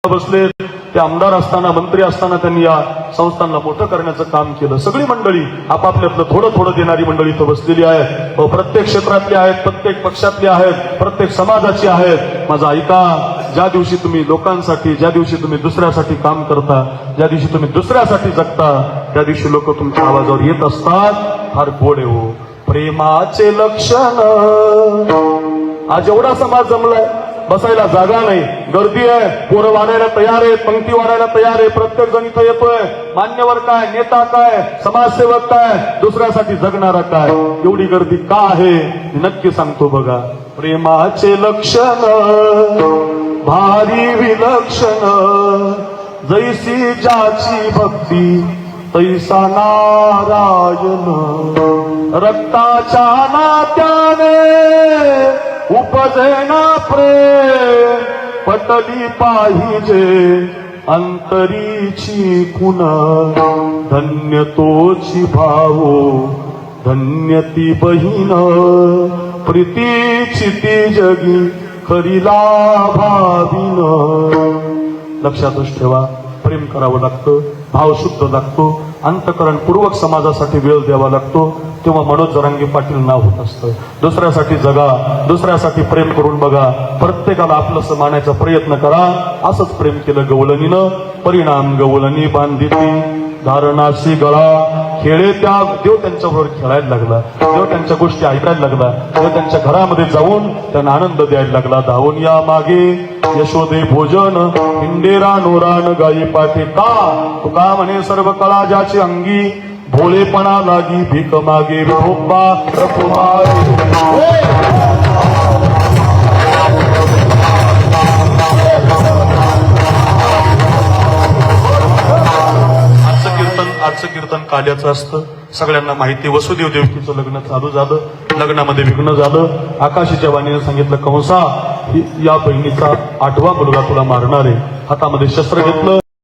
बसले ते आमदार असताना मंत्री असताना त्यांनी या संस्थांना मोठं करण्याचं काम केलं। सगळी मंडळी आपापल्यातलं थोडं थोडं देणारी मंडळी इथं बसलेली आहे। प्रत्येक क्षेत्रातली आहेत, प्रत्येक पक्षातली आहेत, प्रत्येक समाजाची आहेत। माझा ऐका, ज्या दिवशी तुम्ही लोकांसाठी, ज्या दिवशी तुम्ही दुसऱ्यासाठी काम करता, ज्या दिवशी तुम्ही दुसऱ्यासाठी जगता, त्या दिवशी लोक तुमच्या आवाजावर येत असतात। फार गोड आहे हो प्रेमाचे लक्षण। आज एवढा समाज जमलाय, बसायला जागा नाही, गर्दी आहे, पोरं वाढायला तयार आहेत, पंक्ती वाढायला तयार आहे, प्रत्येक जण इथं येतोय। मान्यवर काय, नेता काय, समाजसेवक काय, दुसऱ्यासाठी जगणारा काय, एवढी गर्दी का आहे नक्की सांगतो बघा। प्रेमाचे लक्षण भारी विलक्षण, जैसी ज्याची भक्ती तैसा नारायण। रक्ताच्या नात्याने उपजेना प्रेम, पटली पाहिजे अंतरीची खुण। धन्य तोची भावो, धन्य ती बहीण, प्रीतीची ती जगी खरीला भावीन। लक्षातच ठेवा, प्रेम करावं लागतं, भाव शुद्ध लागतो, अंतःकरणपूर्वक समाजासाठी वेळ द्यावा लागतो, तेव्हा मनोज जरांगे पाटील नाव होत असतं। दुसऱ्यासाठी जगा, दुसऱ्यासाठी प्रेम करून बघा, प्रत्येकाला आपलंसं मानायचा प्रयत्न करा। असंच प्रेम केलं गवळणीनं, परिणाम गवळणी बांधिती धारणाशी गळा। खेळे त्या देव त्यांच्याबरोबर खेळायला लागला, देव त्यांच्या गोष्टी ऐकायला लागला, देव त्यांच्या घरामध्ये जाऊन त्यांना आनंद द्यायला लागला। धावून या मागे यशोदे भोजन, हिंडेरा नोरान गायी पाठे का। तुका म्हणे सर्व कळा ज्याची अंगी, भोळेपणा लागी भीक मागे विठोबा रखुमाई। आजचं कीर्तन काल्याचं असतं, सगळ्यांना माहिती। वसुदेव देवकीचं लग्न चालू झालं, लग्नामध्ये विघ्न झालं। आकाशीच्या वाणीने सांगितलं, कंसा या बहिणीचा 8वा मुलगा तुला मारणार आहे। हातामध्ये शस्त्र घेतलं,